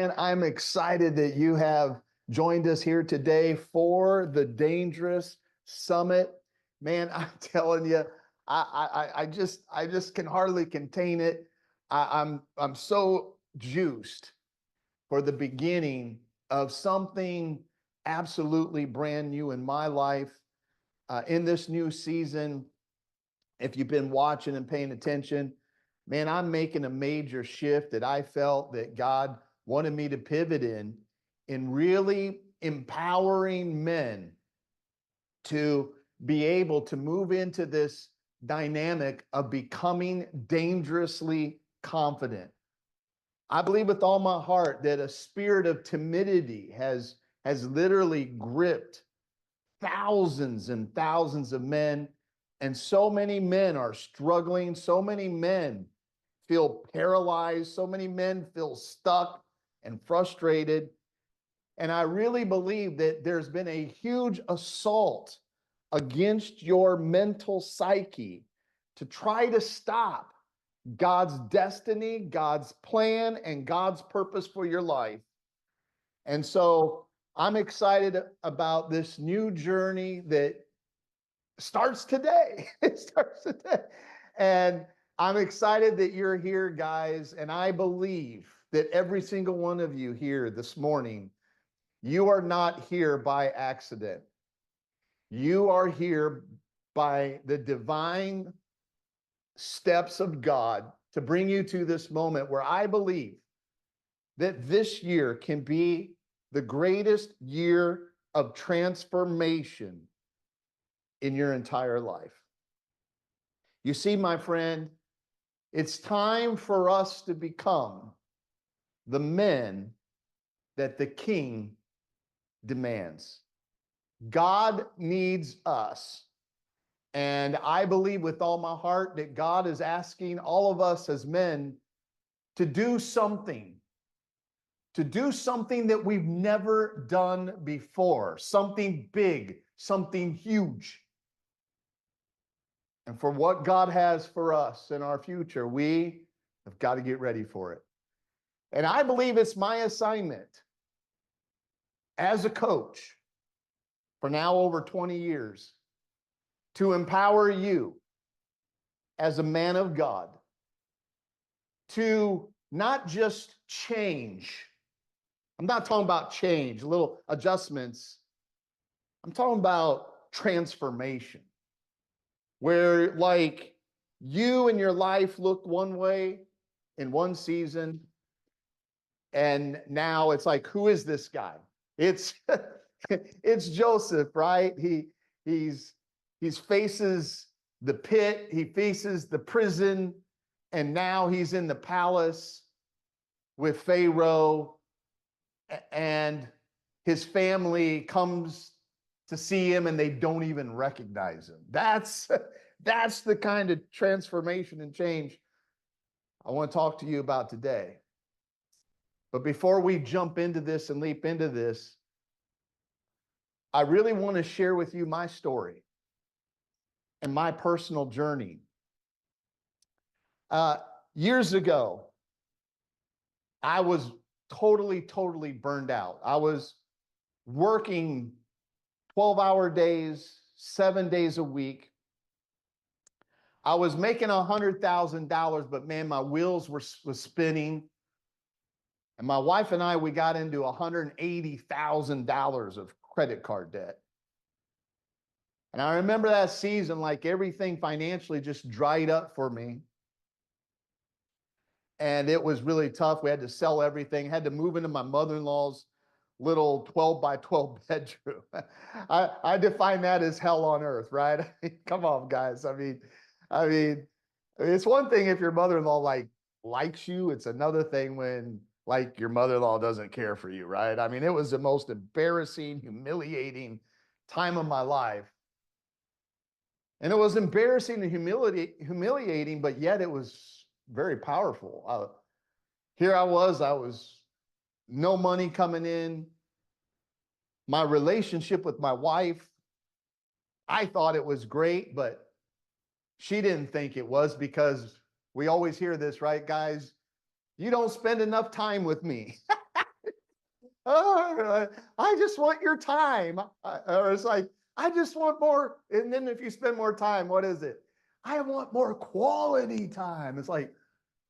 man, I'm excited that you have joined us here today for the Dangerous Summit. Man, I'm telling you, I just can hardly contain it. I'm so juiced for the beginning of something absolutely brand new in my life in this new season. If you've been watching and paying attention, man, I'm making a major shift that I felt that God wanted me to pivot in really empowering men to be able to move into this dynamic of becoming dangerously confident. I believe with all my heart that a spirit of timidity has literally gripped thousands and thousands of men, and so many men are struggling. So many men feel paralyzed. So many men feel stuck and frustrated. And I really believe that there's been a huge assault against your mental psyche to try to stop God's destiny, God's plan, and God's purpose for your life. And so I'm excited about this new journey that starts today. It starts today. And I'm excited that you're here, guys. And I believe that every single one of you here this morning, you are not here by accident. You are here by the divine steps of God to bring you to this moment where I believe that this year can be the greatest year of transformation in your entire life. You see, my friend, it's time for us to become the men that the King demands. God needs us. And I believe with all my heart that God is asking all of us as men to do something that we've never done before, something big, something huge. And for what God has for us in our future, we have got to get ready for it. And I believe it's my assignment as a coach for now over 20 years to empower you as a man of God to not just change. I'm not talking about change, little adjustments. I'm talking about transformation, where like you and your life looked one way in one season, and now it's like, who is this guy? It's it's Joseph, right? He's faces the pit, he faces the prison, and now he's in the palace with Pharaoh, and his family comes to see him and they don't even recognize him. That's the kind of transformation and change I want to talk to you about today. But before we jump into this and leap into this, I really want to share with you my story and my personal journey. Years ago, I was totally burned out. I was working 12-hour days, 7 days a week. I was making $100,000, but man, my wheels was spinning. And my wife and I, we got into $180,000 of credit card debt. And I remember that season, like everything financially just dried up for me. And it was really tough. We had to sell everything, had to move into my mother-in-law's little 12 by 12 bedroom. I define that as hell on earth, right? Come on, guys. I mean, it's one thing if your mother-in-law likes you. It's another thing when like your mother-in-law doesn't care for you, right? I mean, it was the most embarrassing, humiliating time of my life. And it was embarrassing and humiliating, but yet it was very powerful. Here I was no money coming in. My relationship with my wife, I thought it was great, but she didn't think it was, because we always hear this, right, guys? You don't spend enough time with me. oh, I just want your time. Or it's like, I just want more. And then if you spend more time, what is it? I want more quality time. It's like,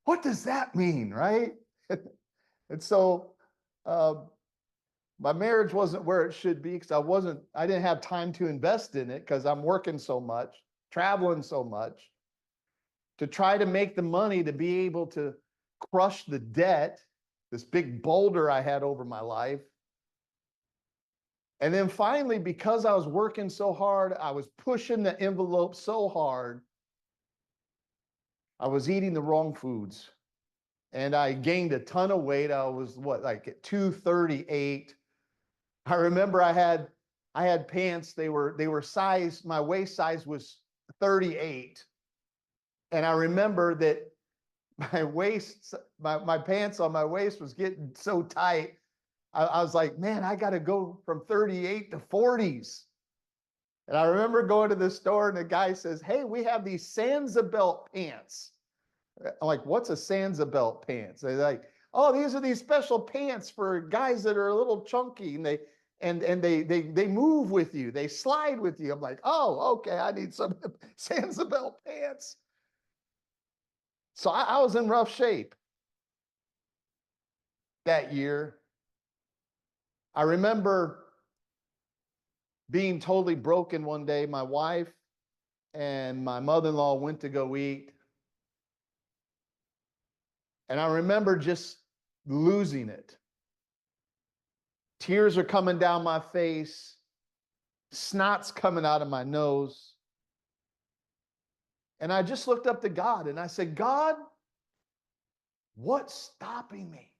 what does that mean, right? And so uh, my marriage wasn't where it should be because I didn't have time to invest in it because I'm working so much, traveling so much to try to make the money to be able to crush the debt, this big boulder I had over my life. And then finally, because I was working so hard, I was pushing the envelope so hard, I was eating the wrong foods. And I gained a ton of weight. I was like at 238. I remember I had pants, they were size, my waist size was 38. And I remember that my pants on my waist was getting so tight. I was like, man, I got to go from 38 to 40s. And I remember going to the store and the guy says, hey, we have these Sansabelt pants. I'm like, what's a Sansabelt pants? They're like, oh, these are these special pants for guys that are a little chunky and they move with you, they slide with you. I'm like, oh, okay, I need some Sansabelt pants. So I was in rough shape that year. I remember being totally broken one day. My wife and my mother-in-law went to go eat. And I remember just losing it. Tears are coming down my face, snot's coming out of my nose. And I just looked up to God and I said, God, what's stopping me?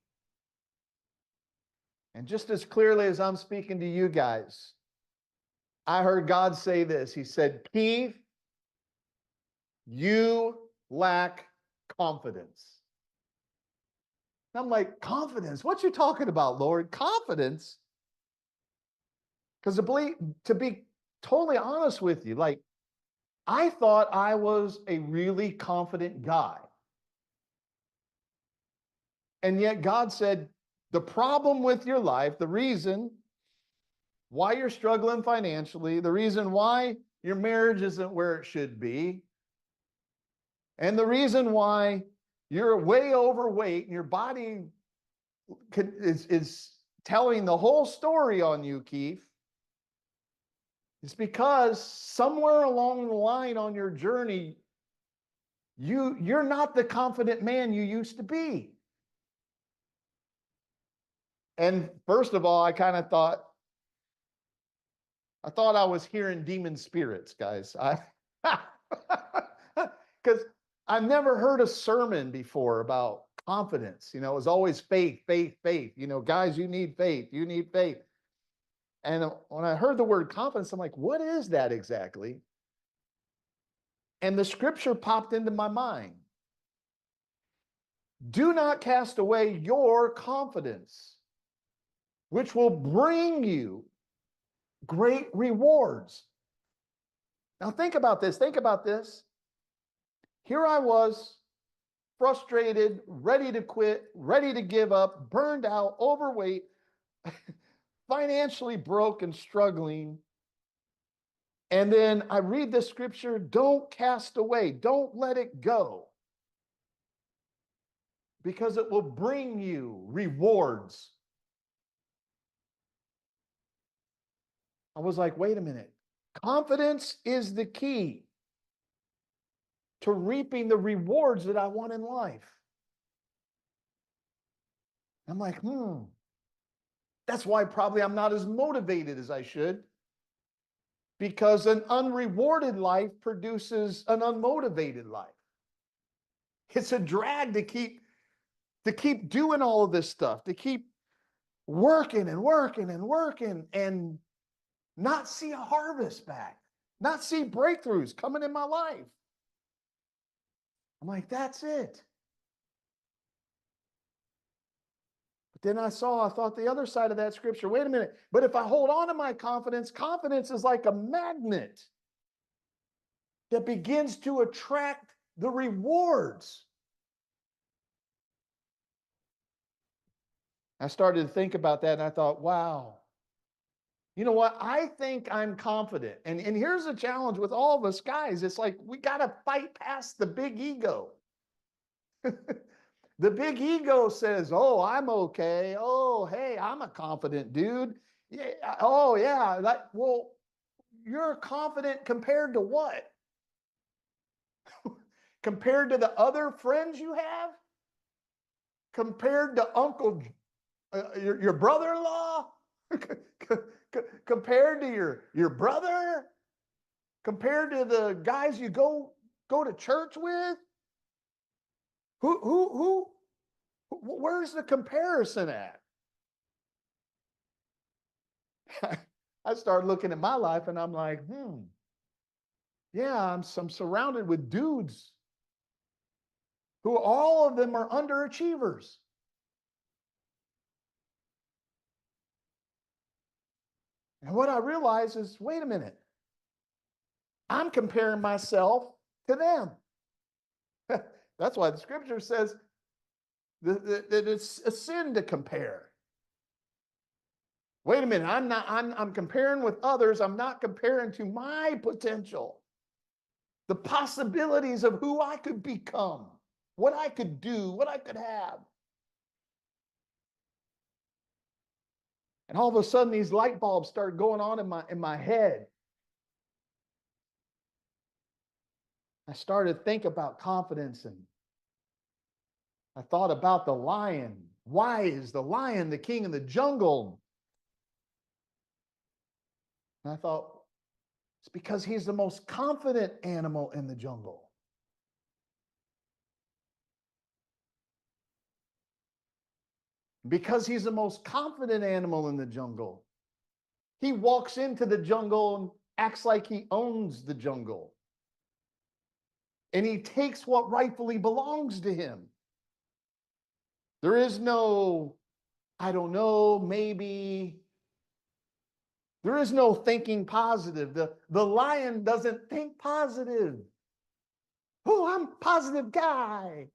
And just as clearly as I'm speaking to you guys, I heard God say this. He said, Keith, you lack confidence. And I'm like, confidence? What you talking about, Lord? Confidence? Because to be totally honest with you, like, I thought I was a really confident guy. And yet God said, the problem with your life, the reason why you're struggling financially, the reason why your marriage isn't where it should be, and the reason why you're way overweight and your body is telling the whole story on you, Keith, it's because somewhere along the line on your journey, you're not the confident man you used to be. And first of all, I thought I was hearing demon spirits, guys. Because I've never heard a sermon before about confidence. You know, it was always faith, faith, faith. You know, guys, you need faith. You need faith. And when I heard the word confidence, I'm like, what is that exactly? And the scripture popped into my mind. Do not cast away your confidence, which will bring you great rewards. Now think about this. Think about this. Here I was, frustrated, ready to quit, ready to give up, burned out, overweight, financially broke and struggling. And then I read the scripture, don't cast away, don't let it go, because it will bring you rewards. I was like, wait a minute. Confidence is the key to reaping the rewards that I want in life. I'm like, that's why probably I'm not as motivated as I should, because an unrewarded life produces an unmotivated life. It's a drag to keep doing all of this stuff, to keep working and working and working and not see a harvest back, not see breakthroughs coming in my life. I'm like, that's it. But then I thought the other side of that scripture, wait a minute, but if I hold on to my confidence, confidence is like a magnet that begins to attract the rewards. I started to think about that and I thought, wow, you know what? I think I'm confident. And here's a challenge with all of us guys. It's like we got to fight past the big ego. The big ego says, oh, I'm okay. Oh, hey, I'm a confident dude. Yeah. Oh, yeah. Well, you're confident compared to what? Compared to the other friends you have? Compared to your brother-in-law? Compared to your brother? Compared to the guys you go to church with? Who where's the comparison at? I started looking at my life and I'm like, yeah, I'm surrounded with dudes who all of them are underachievers. And what I realized is, wait a minute, I'm comparing myself to them. That's why the scripture says that it's a sin to compare. Wait a minute, I'm comparing with others. I'm not comparing to my potential, the possibilities of who I could become, what I could do, what I could have. And all of a sudden, these light bulbs started going on in my head. I started to think about confidence, and I thought about the lion. Why is the lion the king of the jungle? And I thought, it's because he's the most confident animal in the jungle. Because he's the most confident animal in the jungle. He walks into the jungle and acts like he owns the jungle. And he takes what rightfully belongs to him. There is no, I don't know, maybe. There is no thinking positive. The lion doesn't think positive. Oh, I'm a positive guy.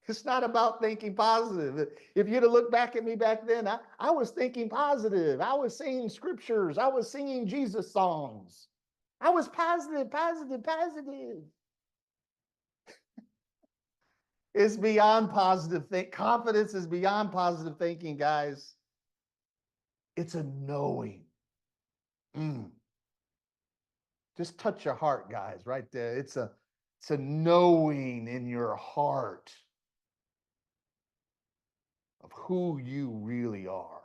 It's not about thinking positive. If you'd have looked back at me back then, I was thinking positive. I was singing scriptures. I was singing Jesus songs. I was positive, positive, positive. It's beyond positive think. Confidence is beyond positive thinking, guys. It's a knowing. Just touch your heart, guys, right there. It's a knowing in your heart of who you really are.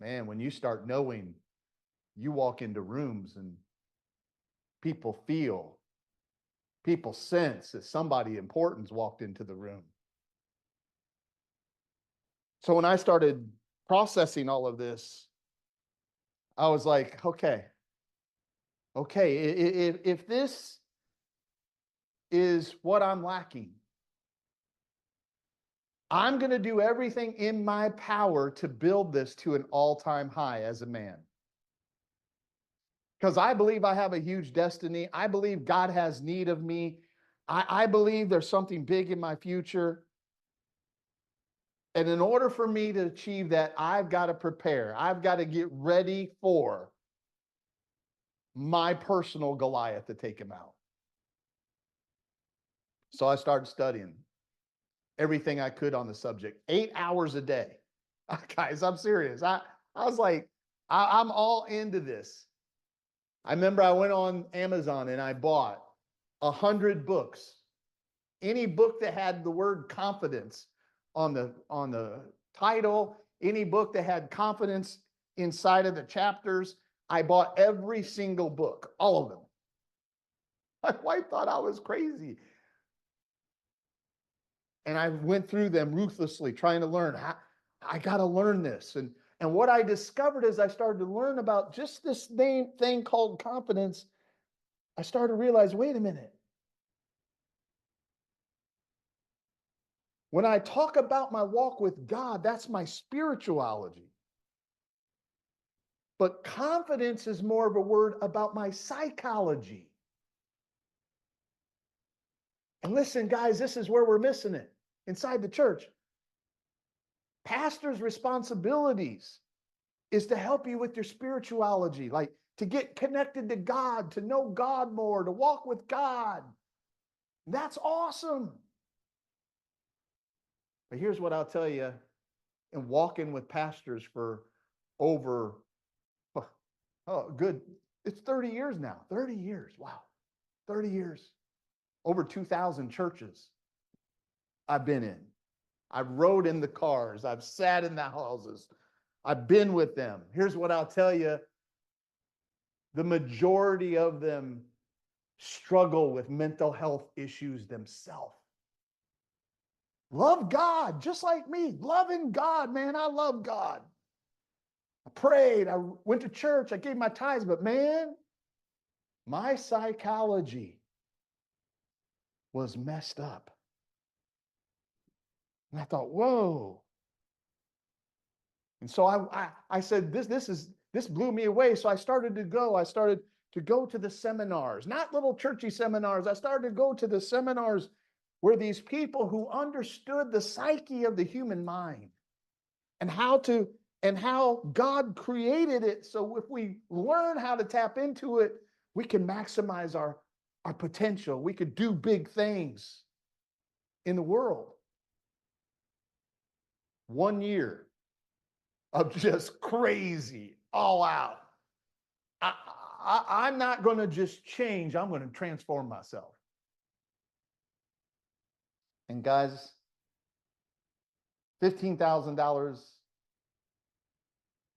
Man, when you start knowing, you walk into rooms and people sense that somebody important's walked into the room. So when I started processing all of this, I was like, okay, if this is what I'm lacking, I'm going to do everything in my power to build this to an all-time high as a man. Because I believe I have a huge destiny. I believe God has need of me. I believe there's something big in my future. And in order for me to achieve that, I've got to prepare. I've got to get ready for my personal Goliath to take him out. So I started studying everything I could on the subject, 8 hours a day. Guys, I'm serious. I was like, I'm all into this. I remember I went on Amazon and I bought 100 books. Any book that had the word confidence on the title, any book that had confidence inside of the chapters, I bought every single book, all of them. My wife thought I was crazy. And I went through them ruthlessly, trying to learn. I got to learn this. And what I discovered as I started to learn about just this thing called confidence, I started to realize, wait a minute. When I talk about my walk with God, that's my spirituality. But confidence is more of a word about my psychology. And listen, guys, this is where we're missing it inside the church. Pastors' responsibilities is to help you with your spirituality, like to get connected to God, to know God more, to walk with God. That's awesome. But here's what I'll tell you, in walking with pastors for over, good, it's 30 years now. 30 years. Wow. 30 years. Over 2,000 churches I've been in. I've rode in the cars. I've sat in the houses. I've been with them. Here's what I'll tell you. The majority of them struggle with mental health issues themselves. Love God, just like me. Loving God, man. I love God. I prayed. I went to church. I gave my tithes. But man, my psychology was messed up. And I thought, whoa. And so I said, this blew me away. So I started to go. I started to go to the seminars, not little churchy seminars. I started to go to the seminars where these people who understood the psyche of the human mind and how God created it. So if we learn how to tap into it, we can maximize our potential. We could do big things in the world. 1 year of just crazy, all out. I'm not going to just change. I'm going to transform myself. And guys, $15,000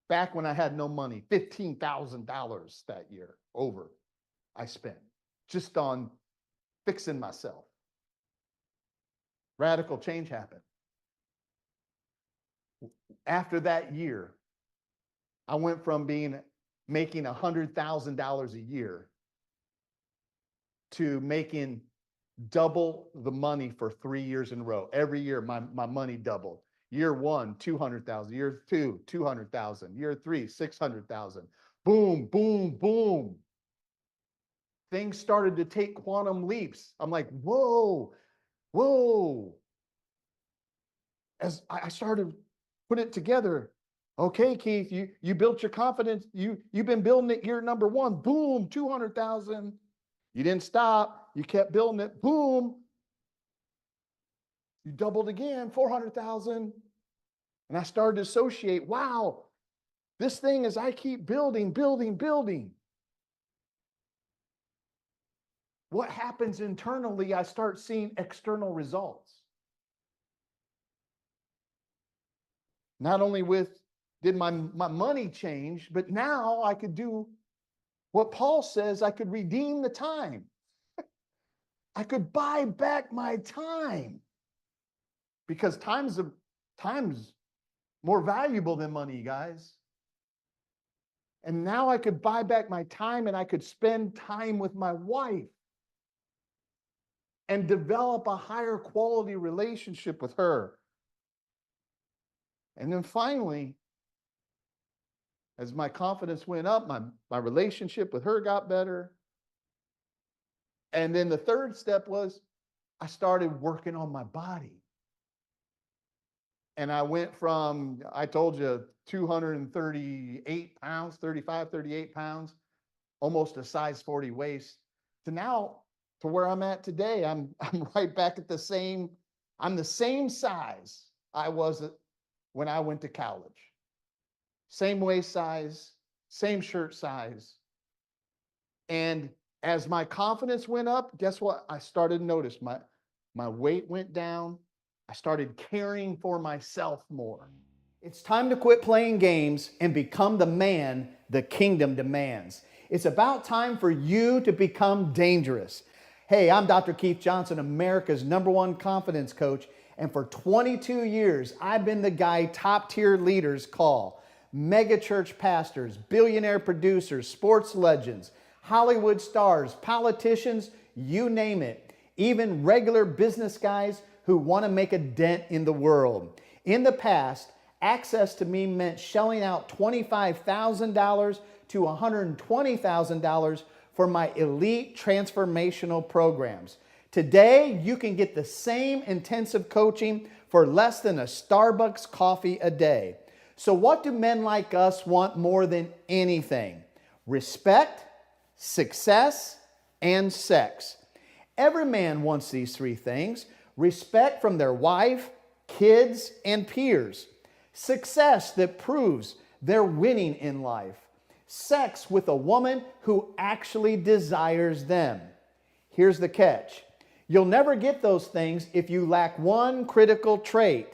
back when I had no money, $15,000 that year over I spent just on fixing myself. Radical change happened. After that year, I went from making $100,000 a year to making double the money for 3 years in a row. Every year, my money doubled. Year one, 200,000. Year two, 200,000. Year three, 600,000. Boom, boom, boom. Things started to take quantum leaps. I'm like, whoa, whoa. As I started putting it together, okay, Keith, you built your confidence. You've been building it year number one. Boom, 200,000. You didn't stop. You kept building it. Boom. You doubled again, 400,000. And I started to associate, wow, this thing as I keep building. What happens internally, I start seeing external results. Not only did my money change, but now I could do what Paul says, I could redeem the time. I could buy back my time. Because time's more valuable than money, guys. And now I could buy back my time and I could spend time with my wife and develop a higher quality relationship with her. And then finally, as my confidence went up, my relationship with her got better. And then the third step was I started working on my body. And I went from, I told you, 238 pounds, 35, 38 pounds, almost a size 40 waist, to now, to where I'm at today. I'm right back at I'm the same size I was when I went to college. Same waist size, same shirt size. And as my confidence went up, guess what? I started to notice my weight went down. I started caring for myself more. It's time to quit playing games and become the man the kingdom demands. It's about time for you to become dangerous. Hey, I'm Dr. Keith Johnson, America's #1 confidence coach. And for 22 years, I've been the guy top-tier leaders call. Mega church pastors, billionaire producers, sports legends, Hollywood stars, politicians, you name it. Even regular business guys who want to make a dent in the world. In the past, access to me meant shelling out $25,000 to $120,000 for my elite transformational programs. Today, you can get the same intensive coaching for less than a Starbucks coffee a day. So what do men like us want more than anything? Respect, success, and sex. Every man wants these three things: respect from their wife, kids, and peers. Success that proves they're winning in life. Sex with a woman who actually desires them. Here's the catch. You'll never get those things if you lack one critical trait: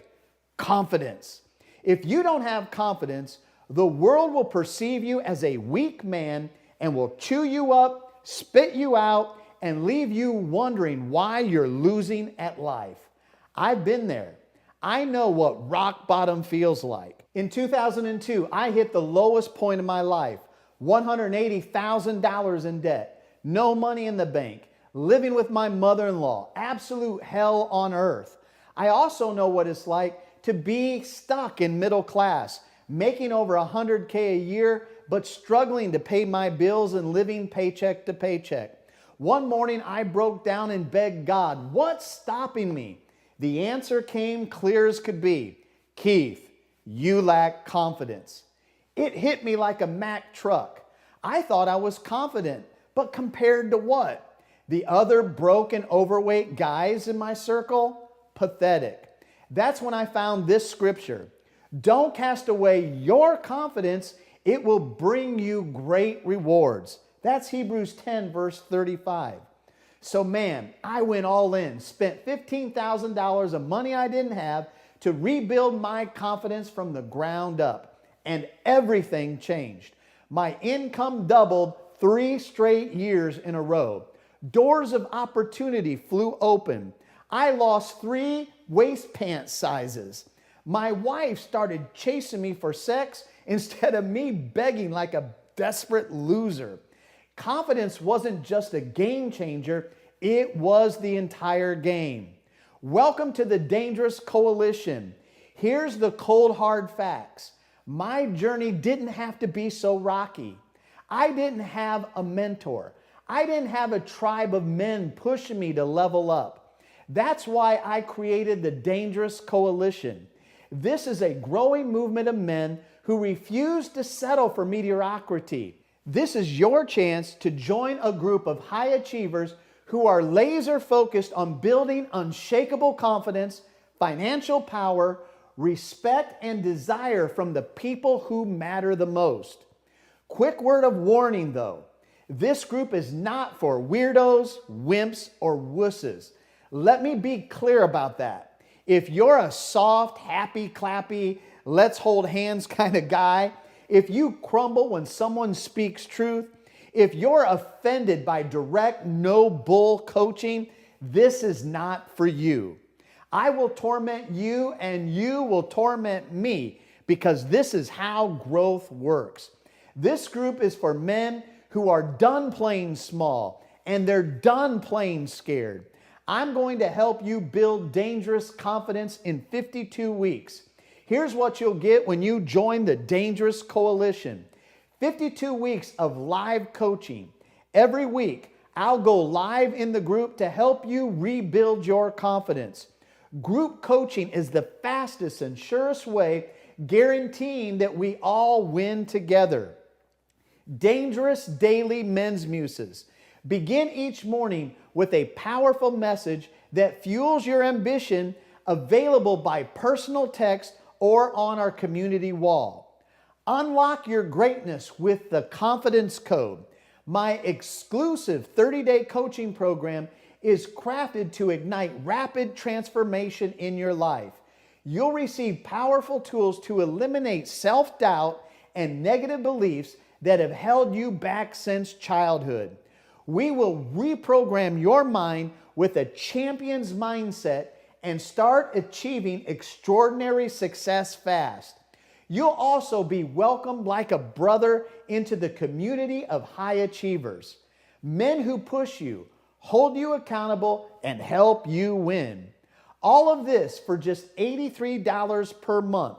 confidence. If you don't have confidence, the world will perceive you as a weak man and will chew you up, spit you out, and leave you wondering why you're losing at life. I've been there. I know what rock bottom feels like. In 2002, I hit the lowest point of my life, $180,000 in debt, no money in the bank, living with my mother-in-law, absolute hell on earth. I also know what it's like to be stuck in middle class, making over $100K a year, but struggling to pay my bills and living paycheck to paycheck. One morning I broke down and begged God, what's stopping me? The answer came clear as could be: Keith, you lack confidence. It hit me like a Mack truck. I thought I was confident, but compared to what? The other broke and overweight guys in my circle? Pathetic. That's when I found this scripture. Don't cast away your confidence. It will bring you great rewards. That's Hebrews 10, verse 35. So man, I went all in, spent $15,000 of money I didn't have to rebuild my confidence from the ground up. And everything changed. My income doubled 3 straight years in a row. Doors of opportunity flew open. I lost 3 waist pant sizes. My wife started chasing me for sex instead of me begging like a desperate loser. Confidence wasn't just a game changer, it was the entire game. Welcome to the Dangerous Coalition. Here's the cold hard facts. My journey didn't have to be so rocky. I didn't have a mentor. I didn't have a tribe of men pushing me to level up. That's why I created the Dangerous Coalition. This is a growing movement of men who refuse to settle for mediocrity. This is your chance to join a group of high achievers who are laser focused on building unshakable confidence, financial power, respect, and desire from the people who matter the most. Quick word of warning though, this group is not for weirdos, wimps, or wusses. Let me be clear about that. If you're a soft, happy, clappy, let's hold hands kind of guy, if you crumble when someone speaks truth, if you're offended by direct, no bull coaching, this is not for you. I will torment you and you will torment me because this is how growth works. This group is for men who are done playing small and they're done playing scared. I'm going to help you build dangerous confidence in 52 weeks. Here's what you'll get when you join the Dangerous Coalition. 52 weeks of live coaching. Every week, I'll go live in the group to help you rebuild your confidence. Group coaching is the fastest and surest way, guaranteeing that we all win together. Dangerous Daily Men's Muses. Begin each morning with a powerful message that fuels your ambition, available by personal text or on our community wall. Unlock your greatness with the Confidence Code. My exclusive 30-day coaching program is crafted to ignite rapid transformation in your life. You'll receive powerful tools to eliminate self-doubt and negative beliefs that have held you back since childhood. We will reprogram your mind with a champion's mindset and start achieving extraordinary success fast. You'll also be welcomed like a brother into the community of high achievers. Men who push you, hold you accountable, and help you win. All of this for just $83 per month.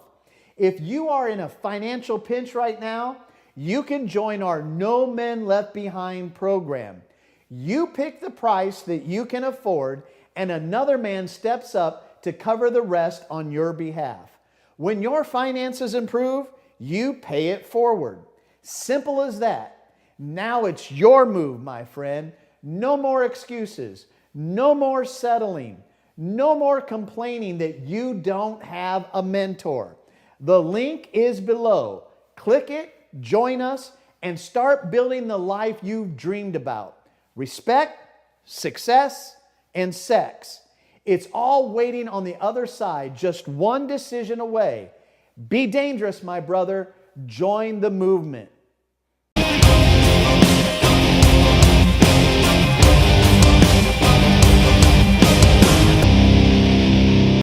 If you are in a financial pinch right now, you can join our No Men Left Behind program. You pick the price that you can afford, and another man steps up to cover the rest on your behalf. When your finances improve, you pay it forward. Simple as that. Now it's your move, my friend. No more excuses. No more settling. No more complaining that you don't have a mentor. The link is below. Click it, join us, and start building the life you've dreamed about. Respect, success, and sex. It's all waiting on the other side, just one decision away. Be dangerous, my brother. Join the movement.